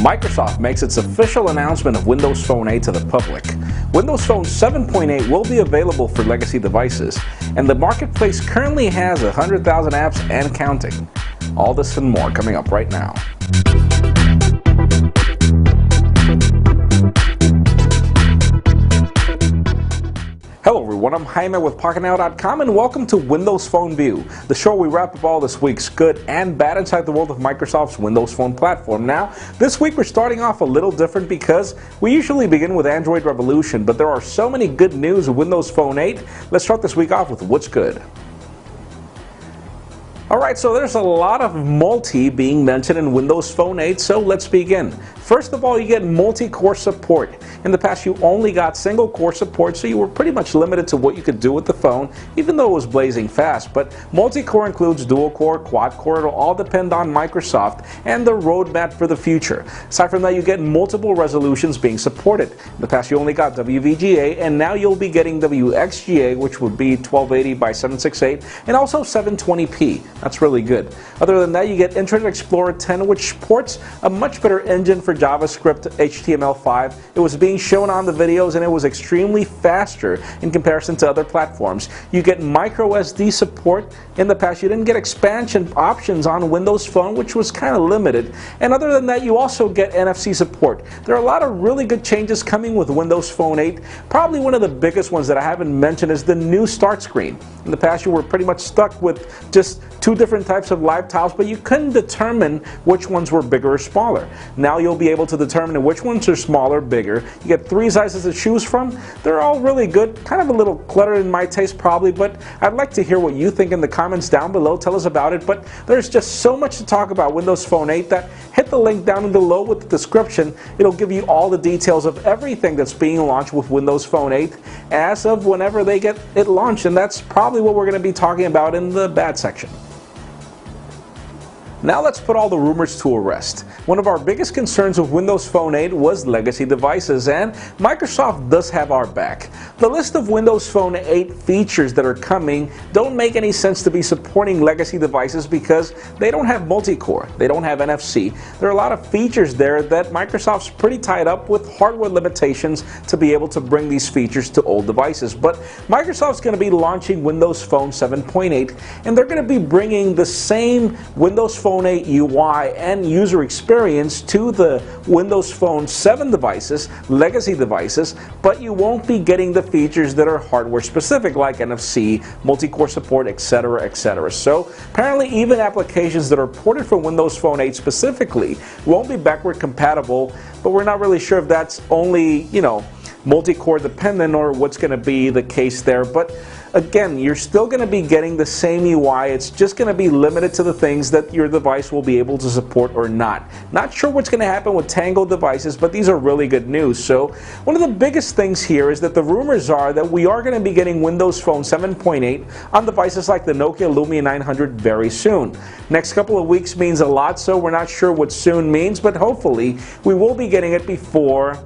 Microsoft makes its official announcement of Windows Phone 8 to the public. Windows Phone 7.8 will be available for legacy devices, and the marketplace currently has 100,000 apps and counting. All this and more coming up right now. Hello everyone, I'm Jaime with PocketNow.com and welcome to Windows Phone View, the show where we wrap up all this week's good and bad inside the world of Microsoft's Windows Phone platform. Now, this week we're starting off a little different because we usually begin with Android Revolution, but there are so many good news with Windows Phone 8. Let's start this week off with what's good. Alright, so there's a lot of multi being mentioned in Windows Phone 8, so let's begin. First of all, you get multi-core support. In the past, you only got single-core support, so you were pretty much limited to what you could do with the phone, even though it was blazing fast. But multi-core includes dual-core, quad-core. It'll all depend on Microsoft and the roadmap for the future. Aside from that, you get multiple resolutions being supported. In the past, you only got WVGA, and now you'll be getting WXGA, which would be 1280 by 768, and also 720p. That's really good. Other than that, you get Internet Explorer 10, which supports a much better engine for JavaScript HTML5. It was being shown on the videos and it was extremely faster in comparison to other platforms. You get micro SD support. In the past, you didn't get expansion options on Windows Phone, which was kind of limited. And other than that, you also get NFC support. There are a lot of really good changes coming with Windows Phone 8. Probably one of the biggest ones that I haven't mentioned is the new start screen. In the past, you were pretty much stuck with just two different types of live tiles, but you couldn't determine which ones were bigger or smaller. Now you'll be able to determine which ones are smaller, bigger. You get three sizes to choose from. They're all really good. Kind of a little cluttered in my taste probably, but I'd like to hear what you think in the comments down below. Tell us about it. But there's just so much to talk about Windows Phone 8 that hit the link down below with the description. It'll give you all the details of everything that's being launched with Windows Phone 8 as of whenever they get it launched, and that's probably what we're going to be talking about in the bad section. Now let's put all the rumors to rest. One of our biggest concerns with Windows Phone 8 was legacy devices, and Microsoft does have our back. The list of Windows Phone 8 features that are coming don't make any sense to be supporting legacy devices because they don't have multi-core, they don't have NFC. There are a lot of features there that Microsoft's pretty tied up with hardware limitations to be able to bring these features to old devices. But Microsoft's going to be launching Windows Phone 7.8, and they're going to be bringing the same Windows Phone 8 UI and user experience to the Windows Phone 7 devices, legacy devices, but you won't be getting the features that are hardware specific like NFC, multi-core support, etc., etc. So apparently even applications that are ported from Windows Phone 8 specifically won't be backward compatible, but we're not really sure if that's only, multi-core dependent or what's going to be the case there. But again, you're still going to be getting the same UI. It's just going to be limited to the things that your device will be able to support or not. Not sure what's going to happen with Tango devices, but these are really good news. So one of the biggest things here is that the rumors are that we are going to be getting Windows Phone 7.8 on devices like the Nokia Lumia 900 very soon. Next couple of weeks means a lot, so we're not sure what soon means, but hopefully we will be getting it before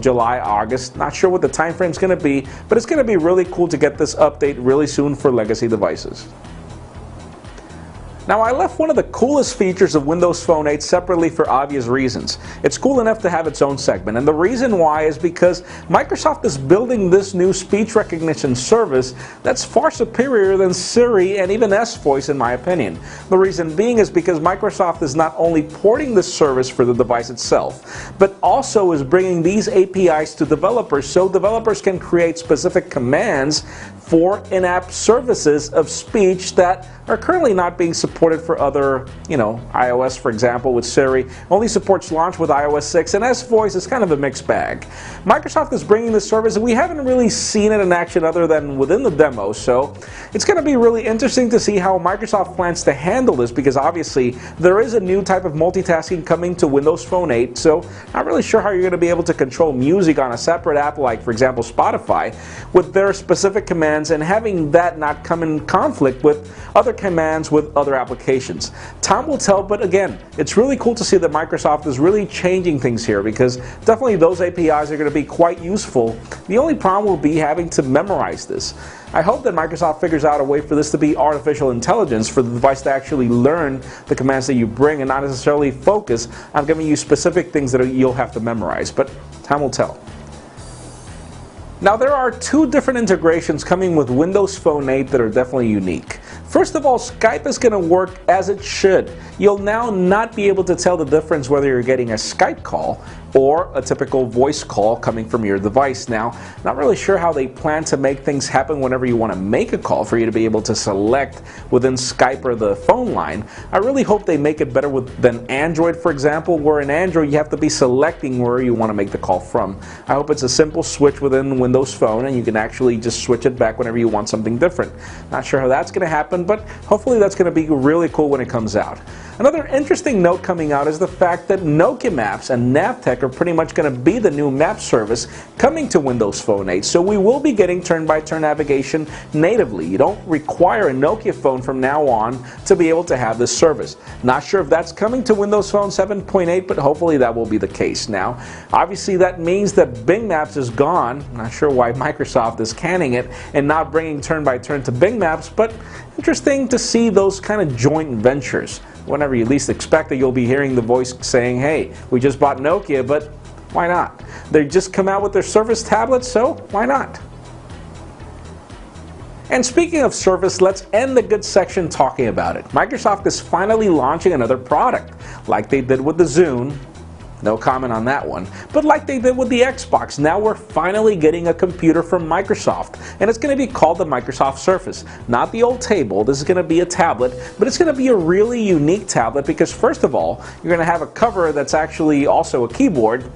July, August. Not sure what the time frame is going to be, but it's going to be really cool to get this update really soon for legacy devices. Now, I left one of the coolest features of Windows Phone 8 separately for obvious reasons. It's cool enough to have its own segment, and the reason why is because Microsoft is building this new speech recognition service that's far superior than Siri and even S-Voice in my opinion. The reason being is because Microsoft is not only porting this service for the device itself, but also is bringing these APIs to developers so developers can create specific commands for in-app services of speech that are currently not being supported for other, iOS, for example, with Siri. Only supports launch with iOS 6, and S-Voice is kind of a mixed bag. Microsoft is bringing this service, and we haven't really seen it in action other than within the demo, so it's going to be really interesting to see how Microsoft plans to handle this, because obviously there is a new type of multitasking coming to Windows Phone 8, so not really sure how you're going to be able to control music on a separate app like, for example, Spotify, with their specific commands, and having that not come in conflict with other commands with other applications. Time will tell, but again, it's really cool to see that Microsoft is really changing things here, because definitely those APIs are going to be quite useful. The only problem will be having to memorize this. I hope that Microsoft figures out a way for this to be artificial intelligence, for the device to actually learn the commands that you bring and not necessarily focus on giving you specific things that you'll have to memorize, but time will tell. Now, there are two different integrations coming with Windows Phone 8 that are definitely unique. First of all, Skype is going to work as it should. You'll now not be able to tell the difference whether you're getting a Skype call or a typical voice call coming from your device. Now, not really sure how they plan to make things happen whenever you want to make a call for you to be able to select within Skype or the phone line. I really hope they make it better than Android, for example, where in Android you have to be selecting where you want to make the call from. I hope it's a simple switch within Windows Phone and you can actually just switch it back whenever you want something different. Not sure how that's going to happen, but hopefully that's going to be really cool when it comes out. Another interesting note coming out is the fact that Nokia Maps and Navteq are pretty much going to be the new map service coming to Windows Phone 8. So we will be getting turn-by-turn navigation natively. You don't require a Nokia phone from now on to be able to have this service. Not sure if that's coming to Windows Phone 7.8, but hopefully that will be the case. Now, obviously that means that Bing Maps is gone. I'm not sure why Microsoft is canning it and not bringing turn-by-turn to Bing Maps, but interesting to see those kind of joint ventures. Whenever you least expect it, you'll be hearing the voice saying, hey, we just bought Nokia, but why not? They just come out with their Surface tablets, so why not? And speaking of Surface, let's end the good section talking about it. Microsoft is finally launching another product, like they did with the Zune. No comment on that one. But like they did with the Xbox, now we're finally getting a computer from Microsoft. And it's going to be called the Microsoft Surface. Not the old table, this is going to be a tablet, but it's going to be a really unique tablet because first of all, you're going to have a cover that's actually also a keyboard.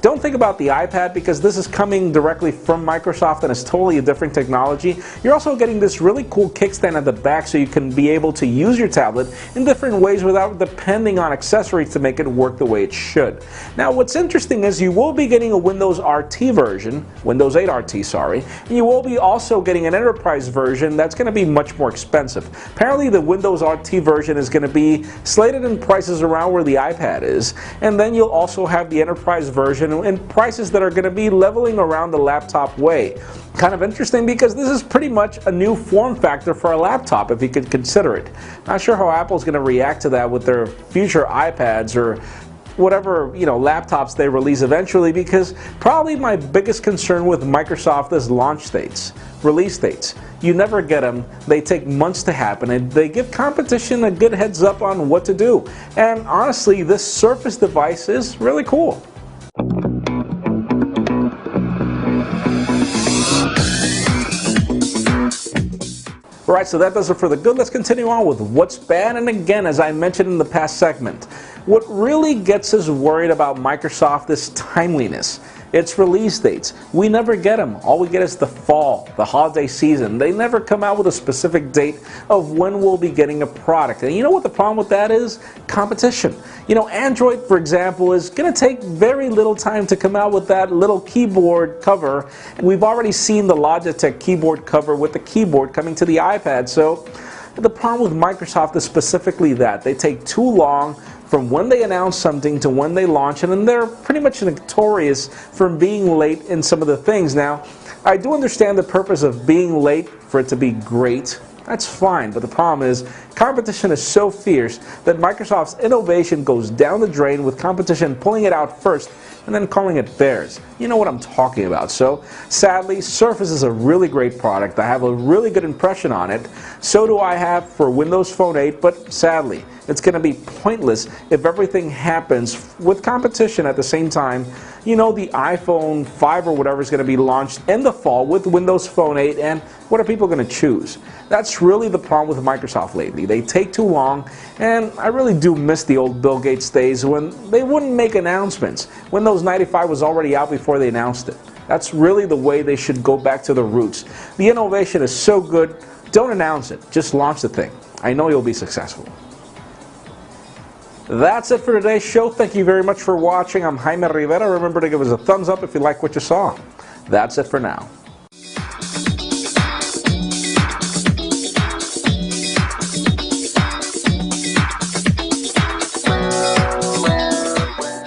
Don't think about the iPad because this is coming directly from Microsoft and it's totally a different technology. You're also getting this really cool kickstand at the back so you can be able to use your tablet in different ways without depending on accessories to make it work the way it should. Now what's interesting is you will be getting a Windows RT version, Windows 8 RT, sorry, and you will be also getting an enterprise version that's going to be much more expensive. Apparently the Windows RT version is going to be slated in prices around where the iPad is, and then you'll also have the enterprise version in prices that are going to be leveling around the laptop way. Kind of interesting because this is pretty much a new form factor for a laptop if you could consider it. Not sure how Apple's going to react to that with their future iPads or whatever, laptops they release eventually, because probably my biggest concern with Microsoft is launch dates, release dates. You never get them, they take months to happen, and they give competition a good heads up on what to do. And honestly, this Surface device is really cool. Alright, so that does it for the good. Let's continue on with what's bad. And again, as I mentioned in the past segment, what really gets us worried about Microsoft is timeliness. It's release dates. We never get them. All we get is the fall, the holiday season. They never come out with a specific date of when we'll be getting a product. And you know what the problem with that is? Competition. Android, for example, is going to take very little time to come out with that little keyboard cover. We've already seen the Logitech keyboard cover with the keyboard coming to the iPad. So the problem with Microsoft is specifically that. They take too long from when they announce something to when they launch it, and they're pretty much notorious for being late in some of the things. Now, I do understand the purpose of being late for it to be great. That's fine, but the problem is competition is so fierce that Microsoft's innovation goes down the drain with competition pulling it out first and then calling it theirs. You know what I'm talking about. So sadly, Surface is a really great product. I have a really good impression on it. So do I have for Windows Phone 8, but sadly, it's going to be pointless if everything happens with competition at the same time. The iPhone 5 or whatever is going to be launched in the fall with Windows Phone 8, and what are people going to choose? That's really the problem with Microsoft lately. They take too long, and I really do miss the old Bill Gates days when they wouldn't make announcements. Windows 95 was already out before they announced it. That's really the way they should go back to the roots. The innovation is so good, don't announce it. Just launch the thing. I know you'll be successful. That's it for today's show. Thank you very much for watching. I'm Jaime Rivera. Remember to give us a thumbs up if you like what you saw. That's it for now.